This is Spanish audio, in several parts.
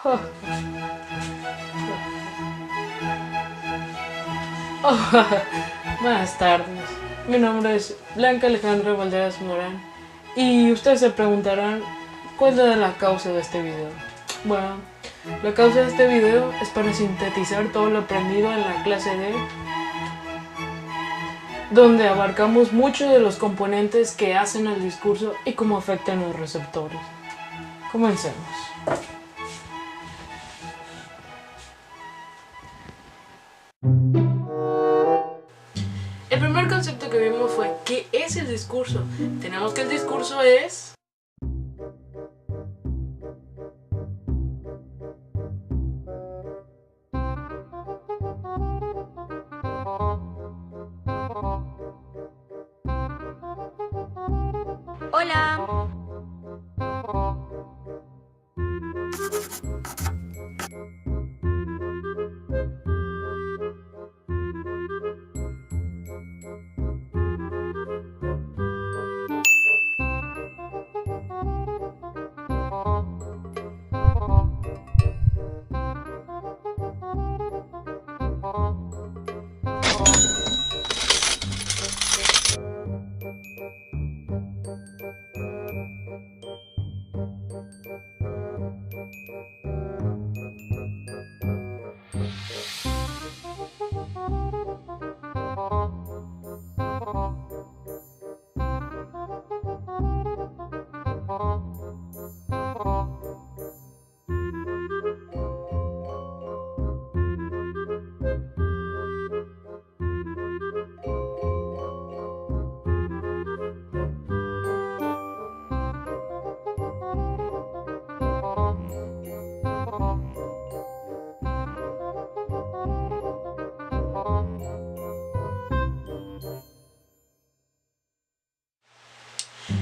Oh, buenas tardes. Mi nombre es Blanca Alejandra Valderas Morán y ustedes se preguntarán cuál es la causa de este video. Bueno, la causa de este video es para sintetizar todo lo aprendido en la clase D, donde abarcamos muchos de los componentes que hacen el discurso y cómo afectan los receptores. Comencemos. El primer concepto que vimos fue ¿qué es el discurso? Tenemos que el discurso es... Hola.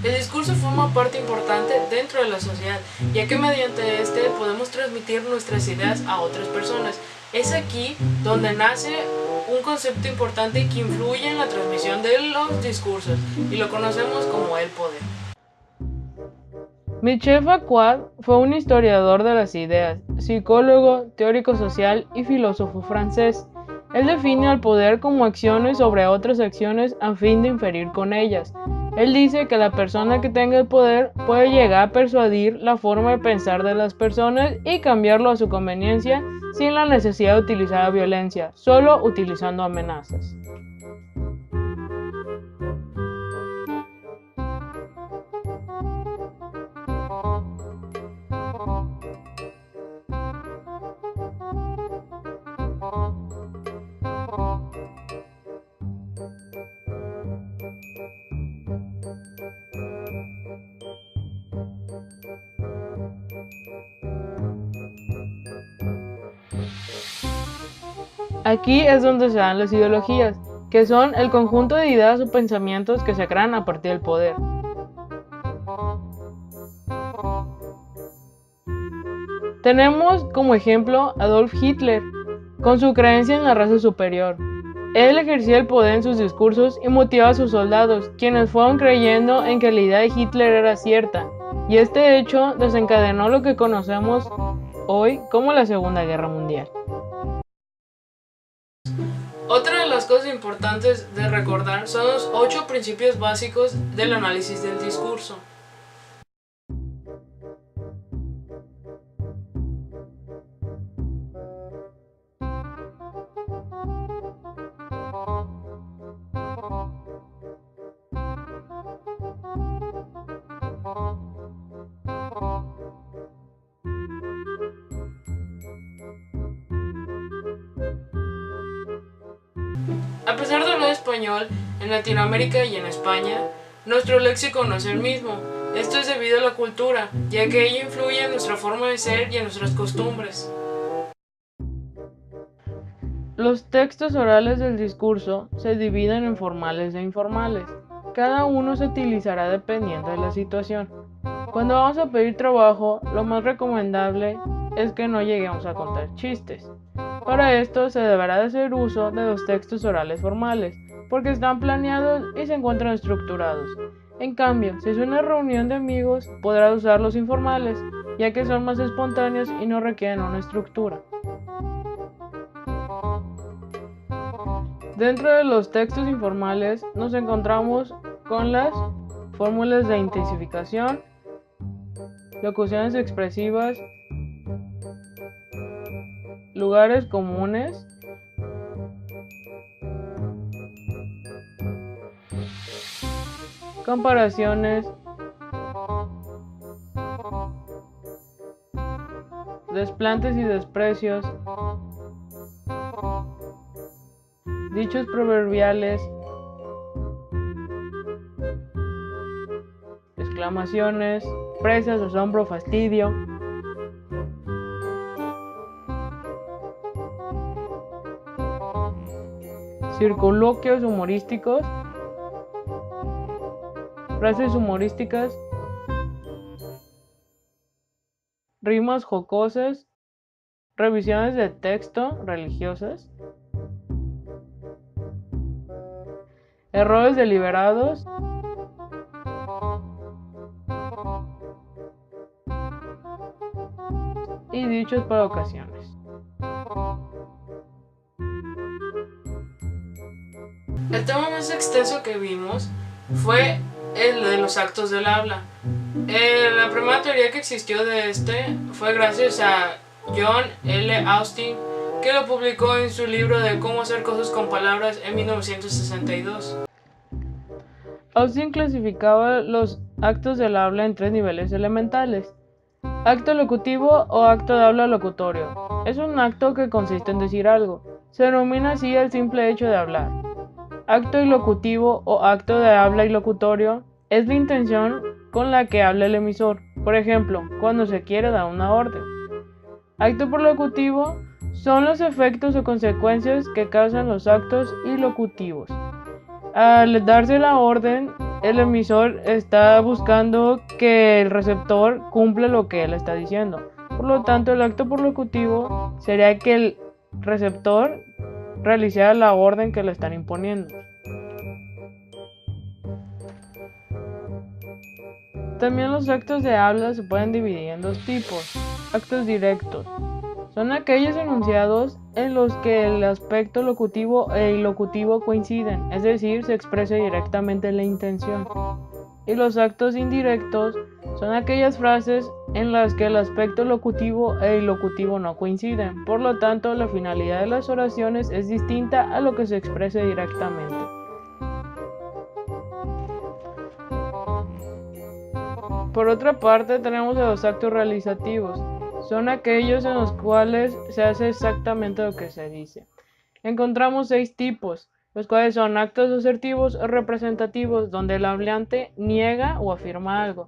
El discurso forma parte importante dentro de la sociedad, ya que mediante este podemos transmitir nuestras ideas a otras personas. Es aquí donde nace un concepto importante que influye en la transmisión de los discursos, y lo conocemos como el poder. Michel Foucault fue un historiador de las ideas, psicólogo, teórico social y filósofo francés. Él define al poder como acciones sobre otras acciones a fin de inferir con ellas. Él dice que la persona que tenga el poder puede llegar a persuadir la forma de pensar de las personas y cambiarlo a su conveniencia sin la necesidad de utilizar la violencia, solo utilizando amenazas. Aquí es donde se dan las ideologías, que son el conjunto de ideas o pensamientos que se crean a partir del poder. Tenemos como ejemplo a Adolf Hitler, con su creencia en la raza superior. Él ejercía el poder en sus discursos y motivaba a sus soldados, quienes fueron creyendo en que la idea de Hitler era cierta, y este hecho desencadenó lo que conocemos hoy como la Segunda Guerra Mundial. Otra de las cosas importantes de recordar son los 8 principios básicos del análisis del discurso. A pesar de hablar español, en Latinoamérica y en España, nuestro léxico no es el mismo. Esto es debido a la cultura, ya que ello influye en nuestra forma de ser y en nuestras costumbres. Los textos orales del discurso se dividen en formales e informales. Cada uno se utilizará dependiendo de la situación. Cuando vamos a pedir trabajo, lo más recomendable es que no lleguemos a contar chistes. Para esto se deberá de hacer uso de los textos orales formales, porque están planeados y se encuentran estructurados. En cambio, si es una reunión de amigos, podrás usar los informales, ya que son más espontáneos y no requieren una estructura. Dentro de los textos informales nos encontramos con las fórmulas de intensificación, locuciones expresivas, lugares comunes, comparaciones, desplantes y desprecios, dichos proverbiales, exclamaciones, presas, asombro, fastidio, circunloquios humorísticos, frases humorísticas, rimas jocosas, revisiones de texto religiosas, errores deliberados, y dichos para ocasiones. El tema más extenso que vimos fue el de los actos del habla. La primera teoría que existió de este fue gracias a John L. Austin, que lo publicó en su libro de Cómo hacer cosas con palabras en 1962. Austin clasificaba los actos del habla en 3 niveles elementales: acto locutivo o acto de habla locutorio. Es un acto que consiste en decir algo. Se denomina así el simple hecho de hablar. Acto ilocutivo o acto de habla ilocutorio es la intención con la que habla el emisor, por ejemplo, cuando se quiere dar una orden. Acto prolocutivo son los efectos o consecuencias que causan los actos ilocutivos. Al darse la orden, el emisor está buscando que el receptor cumpla lo que él está diciendo. Por lo tanto, el acto prolocutivo sería que el receptor realizara la orden que le están imponiendo. También los actos de habla se pueden dividir en 2 tipos. Actos directos son aquellos enunciados en los que el aspecto locutivo e ilocutivo coinciden, es decir, se expresa directamente la intención. Y los actos indirectos son aquellas frases en las que el aspecto locutivo e ilocutivo no coinciden. Por lo tanto, la finalidad de las oraciones es distinta a lo que se exprese directamente. Por otra parte, tenemos a los actos realizativos. Son aquellos en los cuales se hace exactamente lo que se dice. Encontramos 6 tipos, los cuales son actos asertivos o representativos, donde el hablante niega o afirma algo.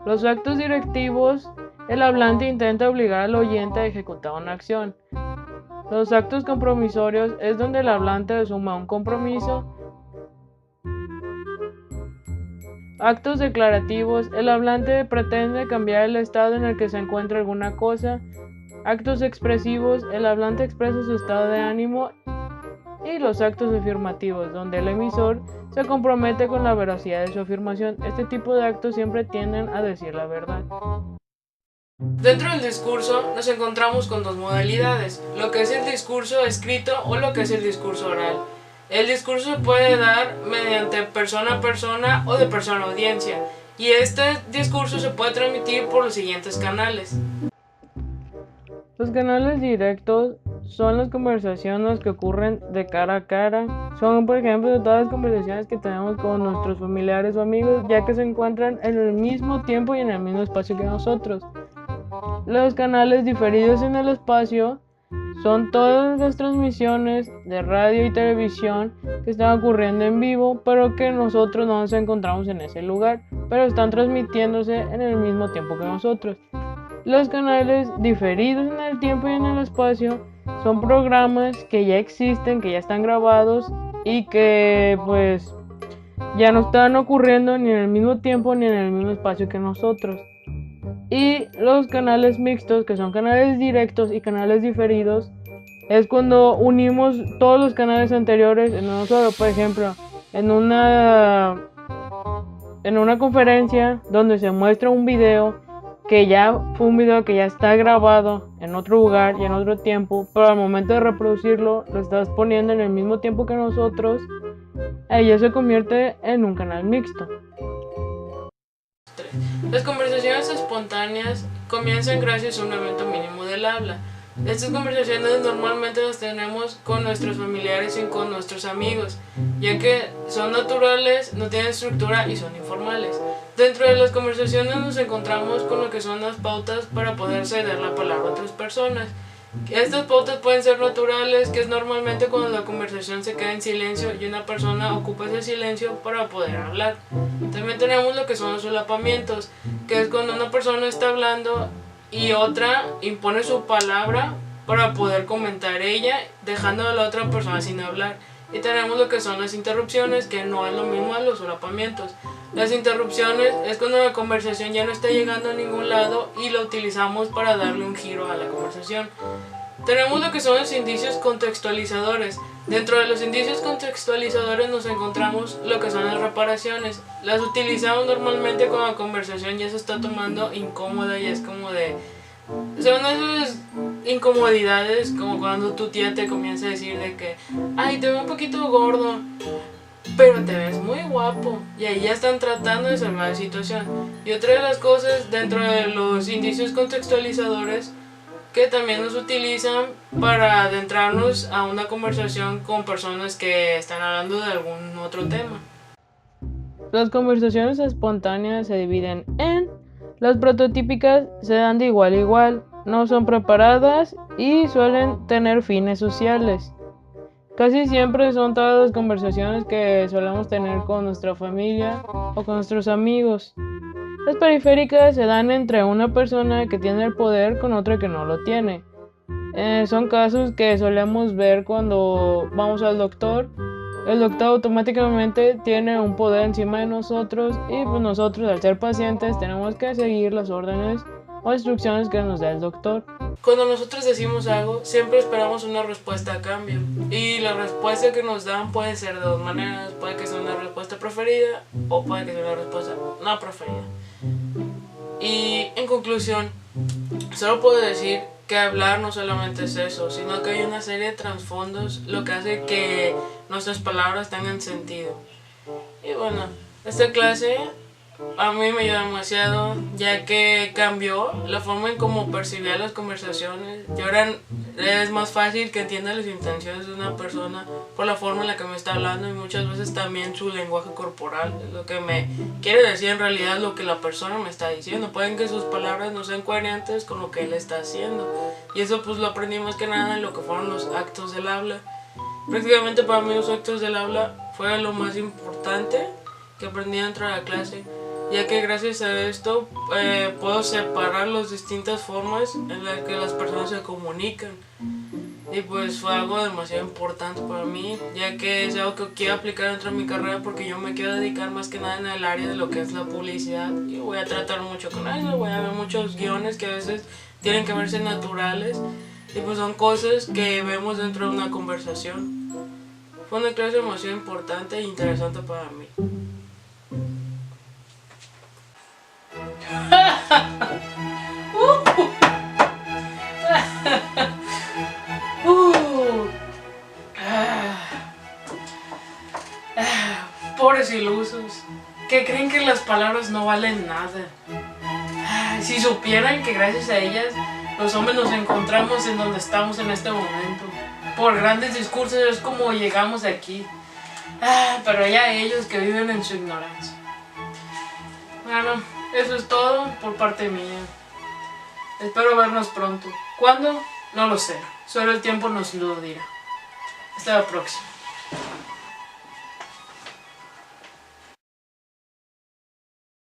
Los actos directivos, el hablante intenta obligar al oyente a ejecutar una acción. Los actos compromisorios es donde el hablante asume un compromiso. Actos declarativos, el hablante pretende cambiar el estado en el que se encuentra alguna cosa. Actos expresivos, el hablante expresa su estado de ánimo. Y los actos afirmativos, donde el emisor se compromete con la veracidad de su afirmación. Este tipo de actos siempre tienden a decir la verdad. Dentro del discurso nos encontramos con 2 modalidades, lo que es el discurso escrito o lo que es el discurso oral. El discurso se puede dar mediante persona a persona o de persona a audiencia, y este discurso se puede transmitir por los siguientes canales. Los canales directos son las conversaciones que ocurren de cara a cara. Son, por ejemplo, todas las conversaciones que tenemos con nuestros familiares o amigos, ya que se encuentran en el mismo tiempo y en el mismo espacio que nosotros. Los canales diferidos en el espacio son todas las transmisiones de radio y televisión que están ocurriendo en vivo, pero que nosotros no nos encontramos en ese lugar, pero están transmitiéndose en el mismo tiempo que nosotros. Los canales diferidos en el tiempo y en el espacio son programas que ya existen, que ya están grabados y que pues ya no están ocurriendo ni en el mismo tiempo ni en el mismo espacio que nosotros. Y los canales mixtos, que son canales directos y canales diferidos, es cuando unimos todos los canales anteriores en uno solo. Por ejemplo, en una en una conferencia donde se muestra un video que ya fue un video que ya está grabado en otro lugar y en otro tiempo, pero al momento de reproducirlo lo estás poniendo en el mismo tiempo que nosotros, ella se convierte en un canal mixto. Las conversaciones espontáneas comienzan gracias a un evento mínimo del habla. Estas conversaciones normalmente las tenemos con nuestros familiares y con nuestros amigos, ya que son naturales, no tienen estructura y son informales. Dentro de las conversaciones nos encontramos con lo que son las pautas para poder ceder la palabra a otras personas. Estas pautas pueden ser naturales, que es normalmente cuando la conversación se queda en silencio y una persona ocupa ese silencio para poder hablar. También tenemos lo que son los solapamientos, que es cuando una persona está hablando y otra impone su palabra para poder comentar ella, dejando a la otra persona sin hablar. Y tenemos lo que son las interrupciones, que no es lo mismo a los solapamientos. Las interrupciones es cuando la conversación ya no está llegando a ningún lado y lo utilizamos para darle un giro a la conversación. Tenemos lo que son los indicios contextualizadores. Dentro de los indicios contextualizadores nos encontramos lo que son las reparaciones. Las utilizamos normalmente cuando la conversación ya se está tomando incómoda y es como de... Son esas incomodidades como cuando tu tía te comienza a decir de que ay, te veo un poquito gordo, pero te ves muy guapo, y ahí ya están tratando de salvar la situación. Y otra de las cosas dentro de los indicios contextualizadores que también nos utilizan para adentrarnos a una conversación con personas que están hablando de algún otro tema. Las conversaciones espontáneas se dividen en: las prototípicas se dan de igual a igual, no son preparadas y suelen tener fines sociales. Casi siempre son todas las conversaciones que solemos tener con nuestra familia o con nuestros amigos. Las periféricas se dan entre una persona que tiene el poder con otra que no lo tiene. Son casos que solemos ver cuando vamos al doctor. El doctor automáticamente tiene un poder encima de nosotros y pues nosotros, al ser pacientes, tenemos que seguir las órdenes o instrucciones que nos da el doctor. Cuando nosotros decimos algo, siempre esperamos una respuesta a cambio. Y la respuesta que nos dan puede ser de dos maneras. Puede que sea una respuesta preferida o puede que sea una respuesta no preferida. Y en conclusión, solo puedo decir que hablar no solamente es eso, sino que hay una serie de trasfondos, lo que hace que nuestras palabras tengan sentido. Y bueno, esta clase a mí me ayudó demasiado, ya que cambió la forma en cómo percibía las conversaciones. Y ahora es más fácil que entienda las intenciones de una persona por la forma en la que me está hablando, y muchas veces también su lenguaje corporal, lo que me quiere decir en realidad lo que la persona me está diciendo. Pueden que sus palabras no sean coherentes con lo que él está haciendo, y eso pues lo aprendí más que nada en lo que fueron los actos del habla. Prácticamente para mí los actos del habla fue lo más importante que aprendí dentro de la clase, ya que gracias a esto puedo separar las distintas formas en las que las personas se comunican. Y pues fue algo demasiado importante para mí, ya que es algo que quiero aplicar dentro de mi carrera, porque yo me quiero dedicar más que nada en el área de lo que es la publicidad, y voy a tratar mucho con eso. Voy a ver muchos guiones que a veces tienen que verse naturales, y pues son cosas que vemos dentro de una conversación. Fue una clase demasiado importante e interesante para mí. Pobres ilusos, que creen que las palabras no valen nada. Si supieran que gracias a ellas los hombres nos encontramos en donde estamos en este momento. Por grandes discursos es como llegamos aquí. Pero ya ellos que viven en su ignorancia. Bueno, eso es todo por parte mía. Espero vernos pronto. ¿Cuándo? No lo sé. Solo el tiempo nos lo dirá. Hasta la próxima.